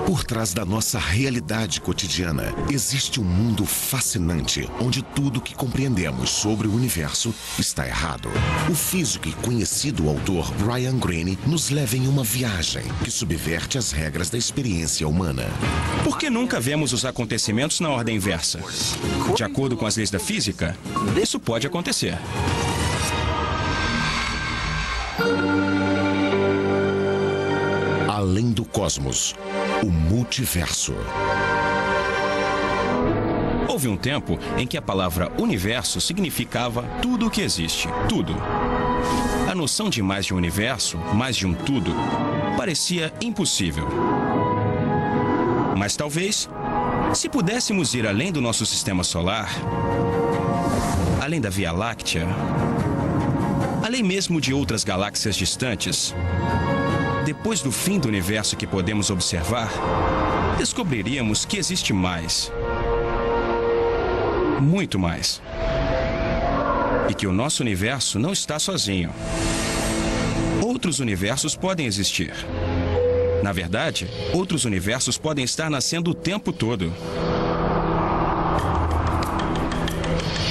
Por trás da nossa realidade cotidiana, existe um mundo fascinante, onde tudo que compreendemos sobre o universo está errado. O físico e conhecido autor Brian Greene nos leva em uma viagem que subverte as regras da experiência humana. Por que nunca vemos os acontecimentos na ordem inversa? De acordo com as leis da física, isso pode acontecer. Além do cosmos, o multiverso. Houve um tempo em que a palavra universo significava tudo o que existe, tudo. A noção de mais de um universo, mais de um tudo, parecia impossível. Mas talvez, se pudéssemos ir além do nosso sistema solar, além da Via Láctea, além mesmo de outras galáxias distantes, depois do fim do universo que podemos observar, descobriríamos que existe mais. Muito mais. E que o nosso universo não está sozinho. Outros universos podem existir. Na verdade, outros universos podem estar nascendo o tempo todo.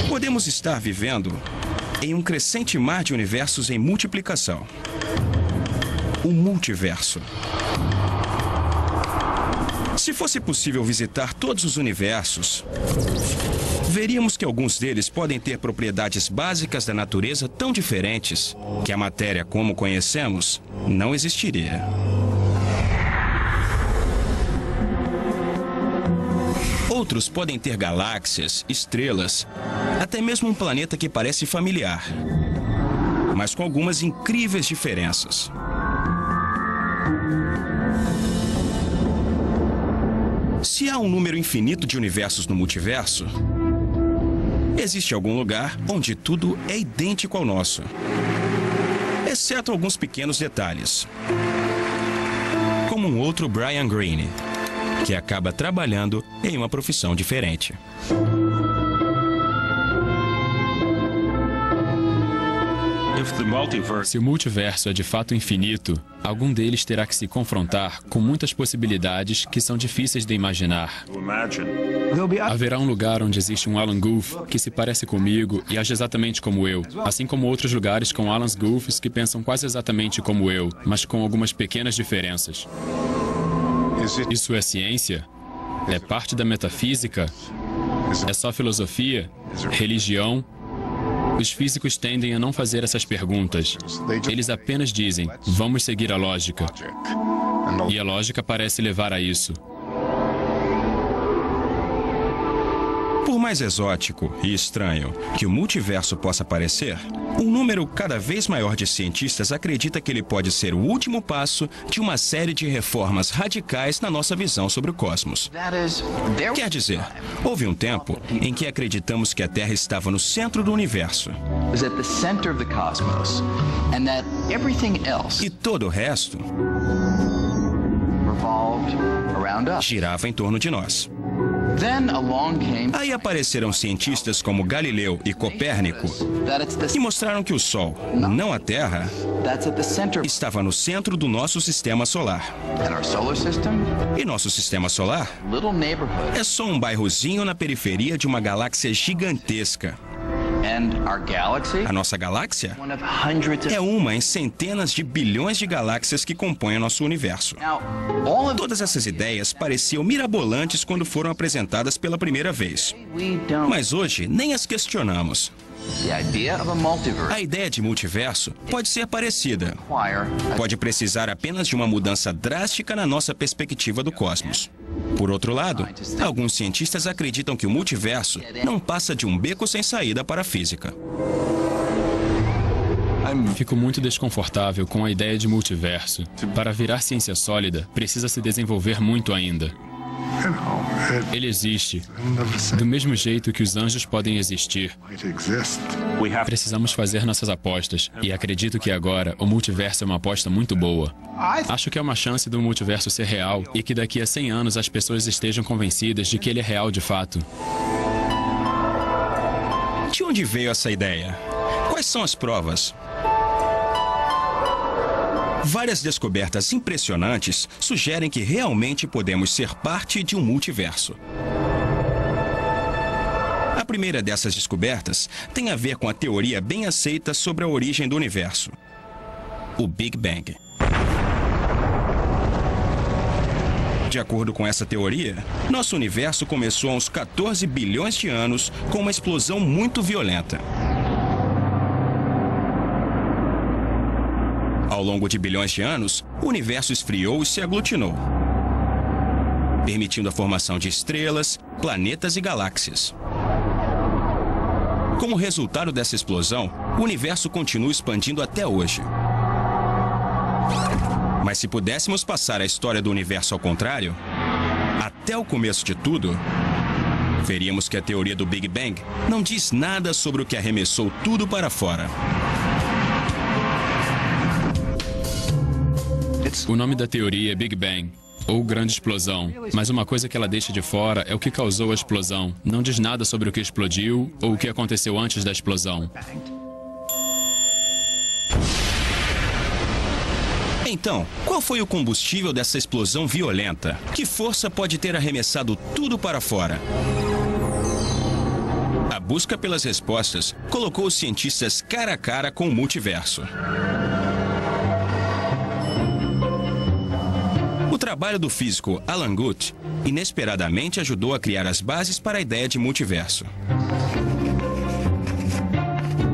Podemos estar vivendo em um crescente mar de universos em multiplicação. O multiverso. Se fosse possível visitar todos os universos, veríamos que alguns deles podem ter propriedades básicas da natureza tão diferentes que a matéria como conhecemos não existiria. Outros podem ter galáxias, estrelas, até mesmo um planeta que parece familiar, mas com algumas incríveis diferenças. Se há um número infinito de universos no multiverso, existe algum lugar onde tudo é idêntico ao nosso, exceto alguns pequenos detalhes. Como um outro Brian Greene, que acaba trabalhando em uma profissão diferente. Se o multiverso é de fato infinito, algum deles terá que se confrontar com muitas possibilidades que são difíceis de imaginar. Haverá um lugar onde existe um Alan Guth que se parece comigo e age exatamente como eu, assim como outros lugares com Alan Guths que pensam quase exatamente como eu, mas com algumas pequenas diferenças. Isso é ciência? É parte da metafísica? É só filosofia? Religião? Os físicos tendem a não fazer essas perguntas. Eles apenas dizem, vamos seguir a lógica. E a lógica parece levar a isso. Por mais exótico e estranho que o multiverso possa parecer, um número cada vez maior de cientistas acredita que ele pode ser o último passo de uma série de reformas radicais na nossa visão sobre o cosmos. Quer dizer, houve um tempo em que acreditamos que a Terra estava no centro do universo. E todo o resto girava em torno de nós. Aí apareceram cientistas como Galileu e Copérnico, que mostraram que o Sol, não a Terra, estava no centro do nosso sistema solar. E nosso sistema solar é só um bairrozinho na periferia de uma galáxia gigantesca. A nossa galáxia é uma em centenas de bilhões de galáxias que compõem o nosso universo. Todas essas ideias pareciam mirabolantes quando foram apresentadas pela primeira vez. Mas hoje nem as questionamos. A ideia de multiverso pode ser parecida. Pode precisar apenas de uma mudança drástica na nossa perspectiva do cosmos. Por outro lado, alguns cientistas acreditam que o multiverso não passa de um beco sem saída para a física. Fico muito desconfortável com a ideia de multiverso. Para virar ciência sólida, precisa se desenvolver muito ainda. Ele existe, do mesmo jeito que os anjos podem existir. Precisamos fazer nossas apostas, e acredito que agora o multiverso é uma aposta muito boa. Acho que é uma chance do multiverso ser real e que daqui a 100 anos as pessoas estejam convencidas de que ele é real de fato. De onde veio essa ideia? Quais são as provas? Várias descobertas impressionantes sugerem que realmente podemos ser parte de um multiverso. A primeira dessas descobertas tem a ver com a teoria bem aceita sobre a origem do universo, o Big Bang. De acordo com essa teoria, nosso universo começou há uns 14 bilhões de anos com uma explosão muito violenta. Ao longo de bilhões de anos, o universo esfriou e se aglutinou, permitindo a formação de estrelas, planetas e galáxias. Como resultado dessa explosão, o universo continua expandindo até hoje. Mas se pudéssemos passar a história do universo ao contrário, até o começo de tudo, veríamos que a teoria do Big Bang não diz nada sobre o que arremessou tudo para fora. O nome da teoria é Big Bang, ou Grande Explosão, mas uma coisa que ela deixa de fora é o que causou a explosão. Não diz nada sobre o que explodiu ou o que aconteceu antes da explosão. Então, qual foi o combustível dessa explosão violenta? Que força pode ter arremessado tudo para fora? A busca pelas respostas colocou os cientistas cara a cara com o multiverso. O trabalho do físico Alan Guth inesperadamente ajudou a criar as bases para a ideia de multiverso.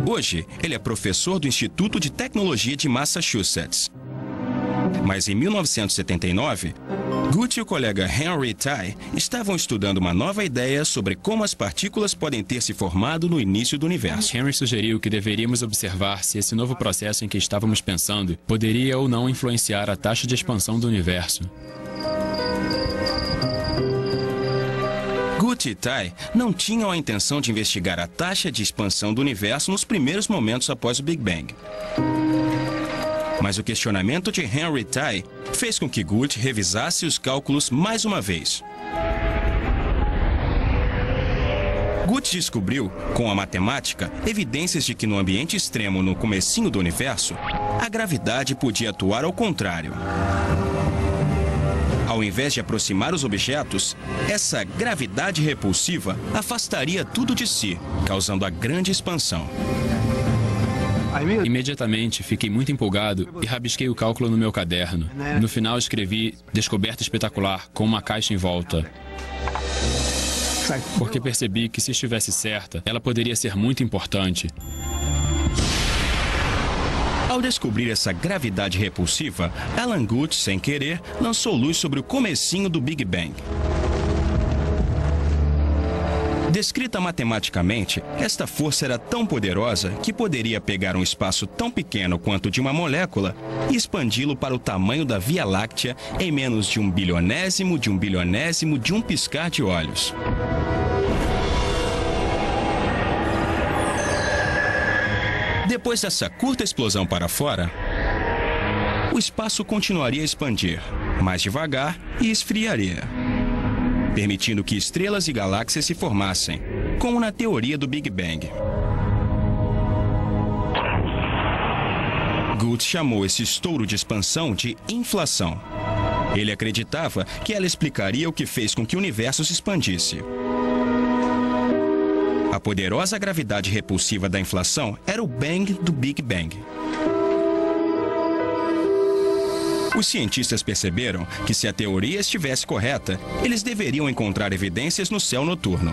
Hoje, ele é professor do Instituto de Tecnologia de Massachusetts. Mas em 1979, Guth e o colega Henry Tai estavam estudando uma nova ideia sobre como as partículas podem ter se formado no início do universo. Henry sugeriu que deveríamos observar se esse novo processo em que estávamos pensando poderia ou não influenciar a taxa de expansão do universo. Guth e Tai não tinham a intenção de investigar a taxa de expansão do universo nos primeiros momentos após o Big Bang. Mas o questionamento de Henry Tai fez com que Guth revisasse os cálculos mais uma vez. Guth descobriu, com a matemática, evidências de que no ambiente extremo no comecinho do universo, a gravidade podia atuar ao contrário. Ao invés de aproximar os objetos, essa gravidade repulsiva afastaria tudo de si, causando a grande expansão. Imediatamente, fiquei muito empolgado e rabisquei o cálculo no meu caderno. No final, escrevi "descoberta espetacular" com uma caixa em volta. Porque percebi que, se estivesse certa, ela poderia ser muito importante. Ao descobrir essa gravidade repulsiva, Alan Guth, sem querer, lançou luz sobre o comecinho do Big Bang. Descrita matematicamente, esta força era tão poderosa que poderia pegar um espaço tão pequeno quanto de uma molécula e expandi-lo para o tamanho da Via Láctea em menos de um bilionésimo de um piscar de olhos. Depois dessa curta explosão para fora, o espaço continuaria a expandir, mais devagar, e esfriaria, permitindo que estrelas e galáxias se formassem, como na teoria do Big Bang. Guth chamou esse estouro de expansão de inflação. Ele acreditava que ela explicaria o que fez com que o universo se expandisse. A poderosa gravidade repulsiva da inflação era o Bang do Big Bang. Os cientistas perceberam que, se a teoria estivesse correta, eles deveriam encontrar evidências no céu noturno.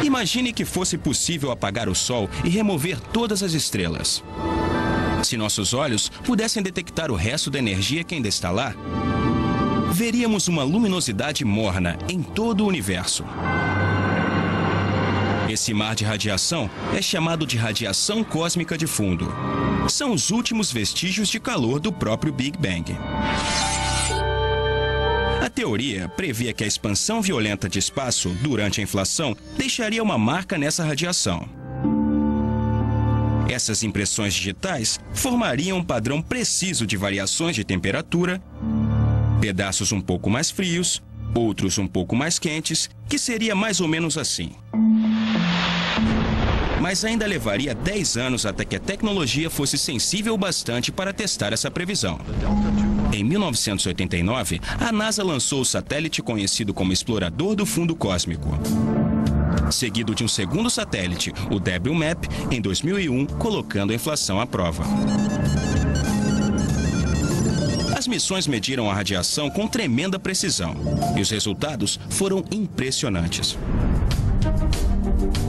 Imagine que fosse possível apagar o Sol e remover todas as estrelas. Se nossos olhos pudessem detectar o resto da energia que ainda está lá, veríamos uma luminosidade morna em todo o universo. Esse mar de radiação é chamado de radiação cósmica de fundo. São os últimos vestígios de calor do próprio Big Bang. A teoria previa que a expansão violenta de espaço durante a inflação deixaria uma marca nessa radiação. Essas impressões digitais formariam um padrão preciso de variações de temperatura, pedaços um pouco mais frios, outros um pouco mais quentes, que seria mais ou menos assim. mas ainda levaria 10 anos até que a tecnologia fosse sensível o bastante para testar essa previsão. Em 1989, a NASA lançou o satélite conhecido como Explorador do Fundo Cósmico, seguido de um segundo satélite, o WMAP, em 2001, colocando a inflação à prova. As missões mediram a radiação com tremenda precisão e os resultados foram impressionantes.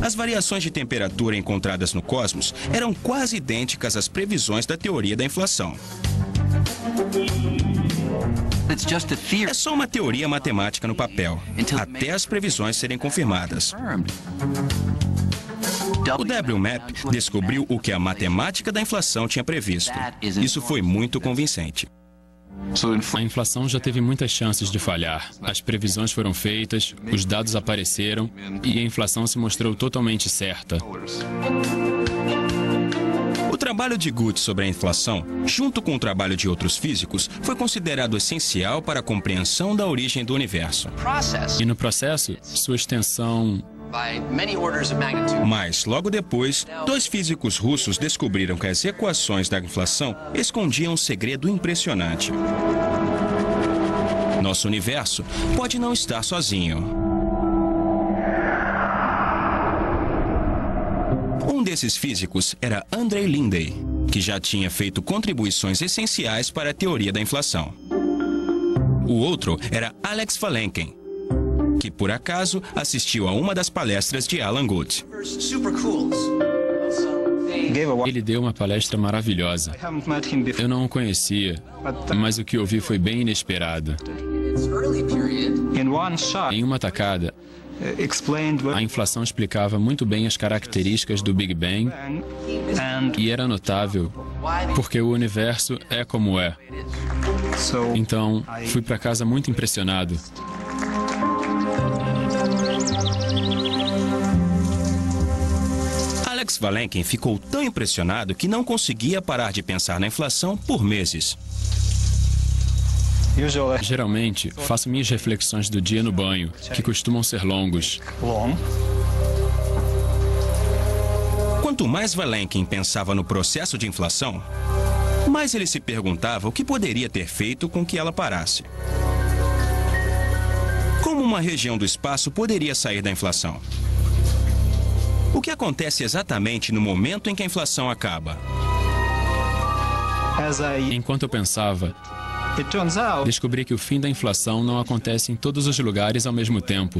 As variações de temperatura encontradas no cosmos eram quase idênticas às previsões da teoria da inflação. É só uma teoria matemática no papel, até as previsões serem confirmadas. O WMAP descobriu o que a matemática da inflação tinha previsto. Isso foi muito convincente. A inflação já teve muitas chances de falhar. As previsões foram feitas, os dados apareceram e a inflação se mostrou totalmente certa. O trabalho de Guth sobre a inflação, junto com o trabalho de outros físicos, foi considerado essencial para a compreensão da origem do universo. E no processo, sua extensão... Mas, logo depois, 2 físicos russos descobriram que as equações da inflação escondiam um segredo impressionante. Nosso universo pode não estar sozinho. Um desses físicos era Andrei Lindei, que já tinha feito contribuições essenciais para a teoria da inflação. O outro era Alex Valenkin, que por acaso assistiu a uma das palestras de Alan Guth. Ele deu uma palestra maravilhosa. Eu não o conhecia, mas o que ouvi foi bem inesperado. Em uma tacada, a inflação explicava muito bem as características do Big Bang e era notável porque o universo é como é. Então, fui para casa muito impressionado. Alex Valenkin ficou tão impressionado que não conseguia parar de pensar na inflação por meses. Geralmente, faço minhas reflexões do dia no banho, que costumam ser longos. Quanto mais Valenkin pensava no processo de inflação, mais ele se perguntava o que poderia ter feito com que ela parasse. Como uma região do espaço poderia sair da inflação? O que acontece exatamente no momento em que a inflação acaba? Enquanto eu pensava, descobri que o fim da inflação não acontece em todos os lugares ao mesmo tempo.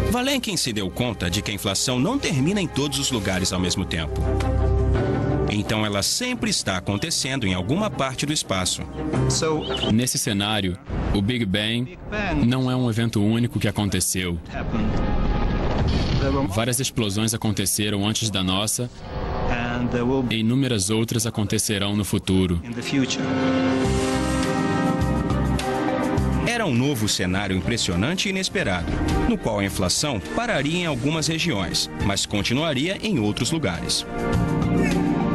Valenkin se deu conta de que a inflação não termina em todos os lugares ao mesmo tempo. Então ela sempre está acontecendo em alguma parte do espaço. Nesse cenário, o Big Bang não é um evento único que aconteceu. Várias explosões aconteceram antes da nossa e inúmeras outras acontecerão no futuro. Era um novo cenário impressionante e inesperado, no qual a inflação pararia em algumas regiões, mas continuaria em outros lugares.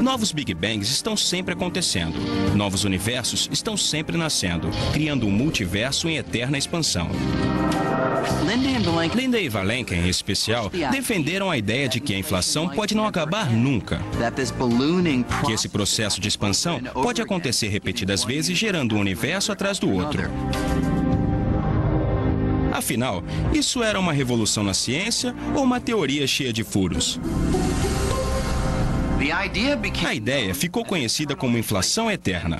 Novos Big Bangs estão sempre acontecendo. Novos universos estão sempre nascendo, criando um multiverso em eterna expansão. Lindei e Valenkin, em especial, defenderam a ideia de que a inflação pode não acabar nunca. Que esse processo de expansão pode acontecer repetidas vezes, gerando um universo atrás do outro. Afinal, isso era uma revolução na ciência ou uma teoria cheia de furos? A ideia ficou conhecida como inflação eterna.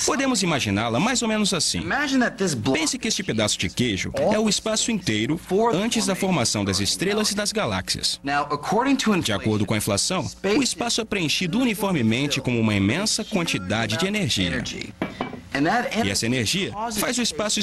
Podemos imaginá-la mais ou menos assim. Pense que este pedaço de queijo é o espaço inteiro antes da formação das estrelas e das galáxias. De acordo com a inflação, o espaço é preenchido uniformemente com uma imensa quantidade de energia. E essa energia faz o espaço